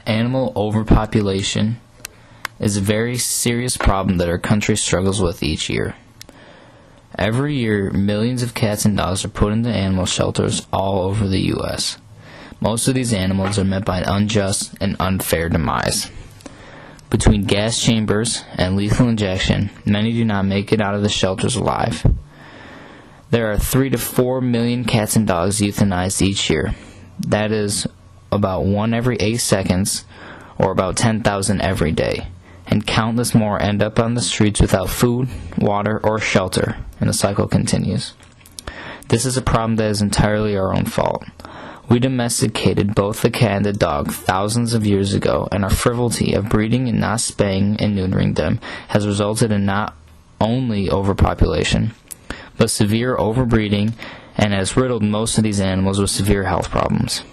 Animal overpopulation is a very serious problem that our country struggles with each year. Every year, millions of cats and dogs are put into animal shelters all over the U.S. Most of these animals are met by an unjust and unfair demise. Between gas chambers and lethal injection, many do not make it out of the shelters alive. There are 3 to 4 million cats and dogs euthanized each year. That is about 1 every 8 seconds, or about 10,000 every day. And countless more end up on the streets without food, water, or shelter, and the cycle continues. This is a problem that is entirely our own fault. We domesticated both the cat and the dog thousands of years ago, and our frivolity of breeding and not spaying and neutering them has resulted in not only overpopulation, but severe overbreeding, and has riddled most of these animals with severe health problems.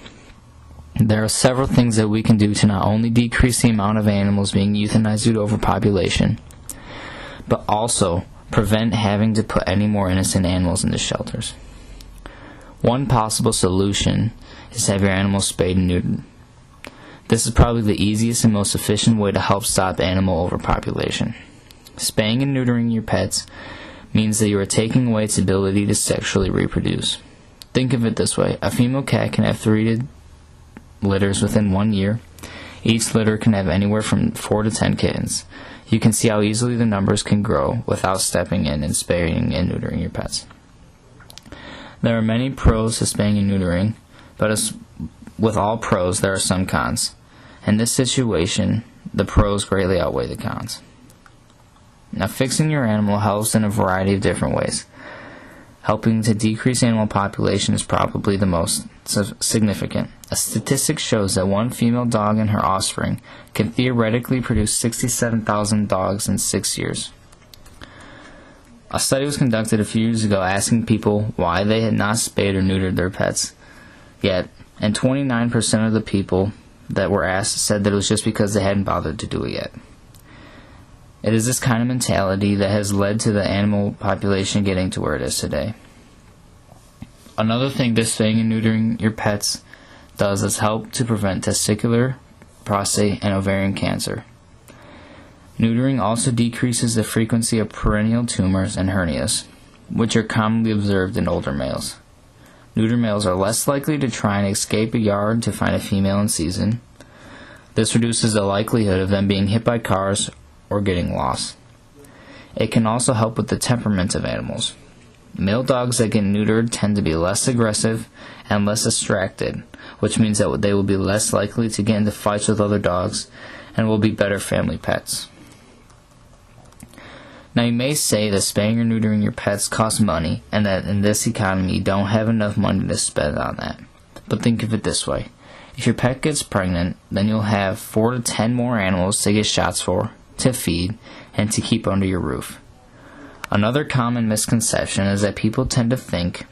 There are several things that we can do to not only decrease the amount of animals being euthanized due to overpopulation, but also prevent having to put any more innocent animals into shelters. One possible solution is to have your animals spayed and neutered. This is probably the easiest and most efficient way to help stop animal overpopulation. Spaying and neutering your pets means that you are taking away its ability to sexually reproduce. Think of it this way: a female cat can have 3 litters within 1 year. Each litter can have anywhere from 4 to 10 kittens. You can see how easily the numbers can grow without stepping in and spaying and neutering your pets. There are many pros to spaying and neutering, but as with all pros, there are some cons. In this situation, the pros greatly outweigh the cons. Now, fixing your animal helps in a variety of different ways. Helping to decrease animal population is probably the most significant. A statistic shows that one female dog and her offspring can theoretically produce 67,000 dogs in 6 years. A study was conducted a few years ago asking people why they had not spayed or neutered their pets yet, and 29% of the people that were asked said that it was just because they hadn't bothered to do it yet. It is this kind of mentality that has led to the animal population getting to where it is today. Another thing that spaying and neutering your pets does is help to prevent testicular, prostate, and ovarian cancer. Neutering also decreases the frequency of perennial tumors and hernias, which are commonly observed in older males. Neuter males are less likely to try and escape a yard to find a female in season. This reduces the likelihood of them being hit by cars or getting lost. It can also help with the temperament of animals. Male dogs that get neutered tend to be less aggressive and less distracted, which means that they will be less likely to get into fights with other dogs and will be better family pets. Now, you may say that spaying or neutering your pets costs money and that in this economy you don't have enough money to spend on that. But think of it this way: if your pet gets pregnant, then you'll have 4 to 10 more animals to get shots for, to feed, and to keep under your roof. Another common misconception is that people tend to think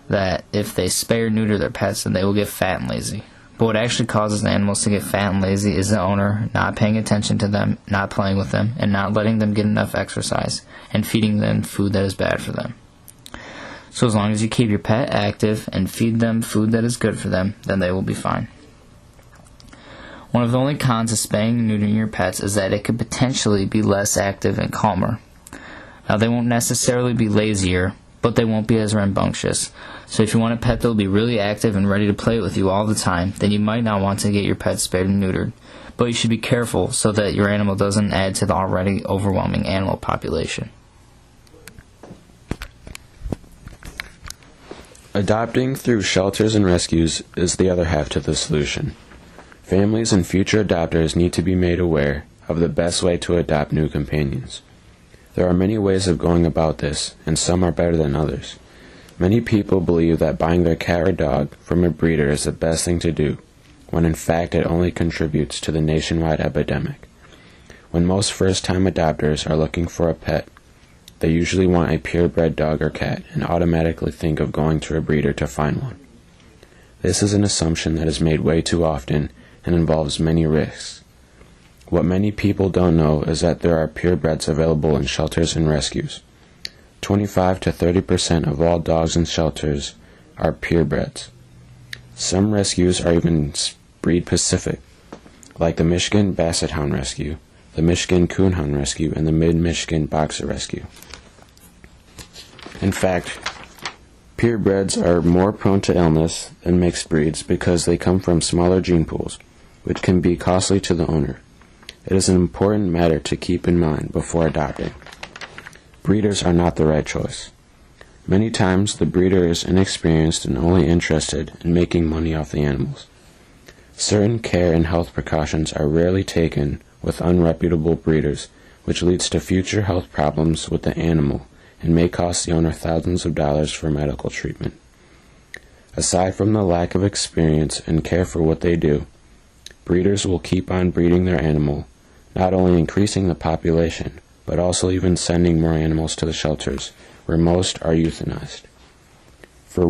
that if they spay or neuter their pets, then they will get fat and lazy. But what actually causes animals to get fat and lazy is the owner not paying attention to them, not playing with them, and not letting them get enough exercise, and feeding them food that is bad for them. So as long as you keep your pet active and feed them food that is good for them, then they will be fine. One of the only cons of spaying and neutering your pets is that it could potentially be less active and calmer. Now, they won't necessarily be lazier, but they won't be as rambunctious. So if you want a pet that will be really active and ready to play with you all the time, then you might not want to get your pet spayed and neutered. But you should be careful so that your animal doesn't add to the already overwhelming animal population. Adopting through shelters and rescues is the other half to the solution. Families and future adopters need to be made aware of the best way to adopt new companions. There are many ways of going about this, and some are better than others. Many people believe that buying their cat or dog from a breeder is the best thing to do, when in fact it only contributes to the nationwide epidemic. When most first-time adopters are looking for a pet, they usually want a purebred dog or cat and automatically think of going to a breeder to find one. This is an assumption that is made way too often and involves many risks. What many people don't know is that there are purebreds available in shelters and rescues. 25 to 30% of all dogs in shelters are purebreds. Some rescues are even breed specific, like the Michigan Basset Hound Rescue, the Michigan Coonhound Rescue, and the Mid-Michigan Boxer Rescue. In fact, purebreds are more prone to illness than mixed breeds because they come from smaller gene pools, which can be costly to the owner. It is an important matter to keep in mind before adopting. Breeders are not the right choice. Many times, the breeder is inexperienced and only interested in making money off the animals. Certain care and health precautions are rarely taken with unreputable breeders, which leads to future health problems with the animal and may cost the owner thousands of dollars for medical treatment. Aside from the lack of experience and care for what they do, breeders will keep on breeding their animal, not only increasing the population, but also even sending more animals to the shelters, where most are euthanized. For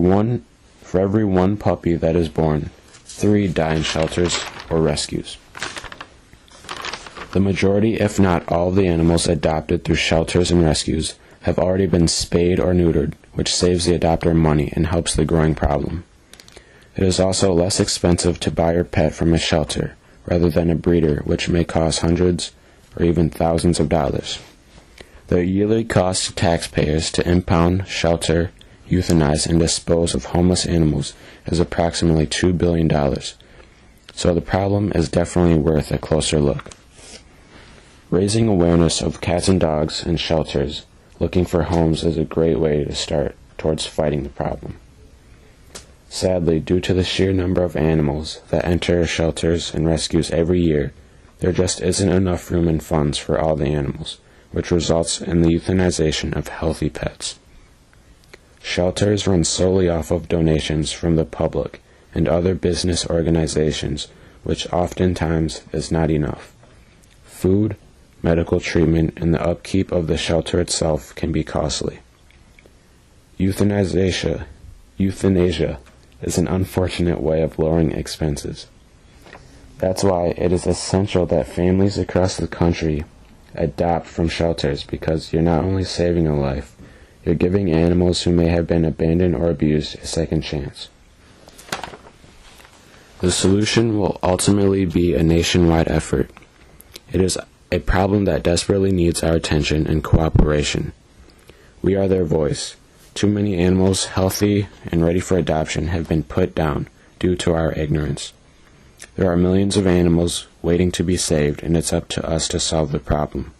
every one puppy that is born, 3 die in shelters or rescues. The majority, if not all, of the animals adopted through shelters and rescues have already been spayed or neutered, which saves the adopter money and helps the growing problem. It is also less expensive to buy your pet from a shelter rather than a breeder, which may cost hundreds or even thousands of dollars. The yearly cost to taxpayers to impound, shelter, euthanize, and dispose of homeless animals is approximately $2 billion, so the problem is definitely worth a closer look. Raising awareness of cats and dogs in shelters looking for homes is a great way to start towards fighting the problem. Sadly, due to the sheer number of animals that enter shelters and rescues every year, there just isn't enough room and funds for all the animals, which results in the euthanization of healthy pets. Shelters run solely off of donations from the public and other business organizations, which oftentimes is not enough. Food, medical treatment, and the upkeep of the shelter itself can be costly. Euthanasia is an unfortunate way of lowering expenses. That's why it is essential that families across the country adopt from shelters, because you're not only saving a life, you're giving animals who may have been abandoned or abused a second chance. The solution will ultimately be a nationwide effort. It is a problem that desperately needs our attention and cooperation. We are their voice. Too many animals, healthy and ready for adoption, have been put down due to our ignorance. There are millions of animals waiting to be saved, and it's up to us to solve the problem.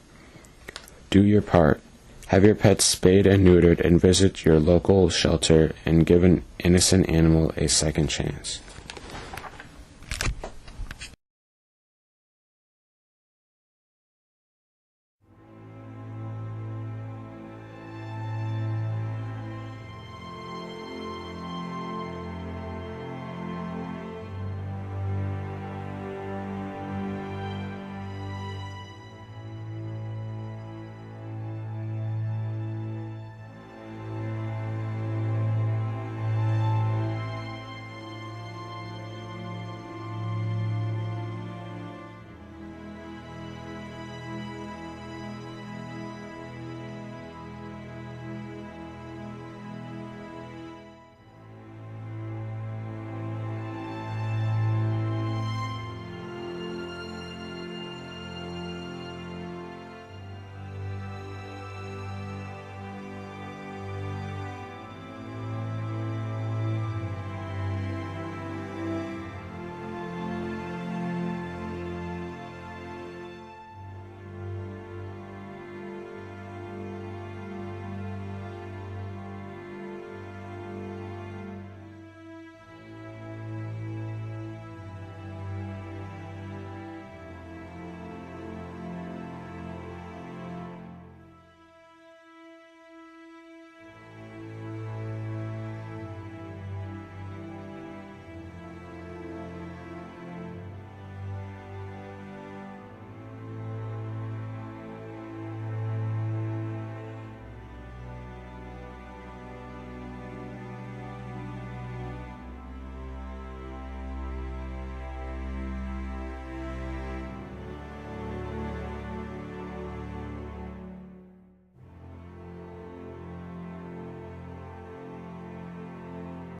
Do your part. Have your pets spayed and neutered, and visit your local shelter and give an innocent animal a second chance.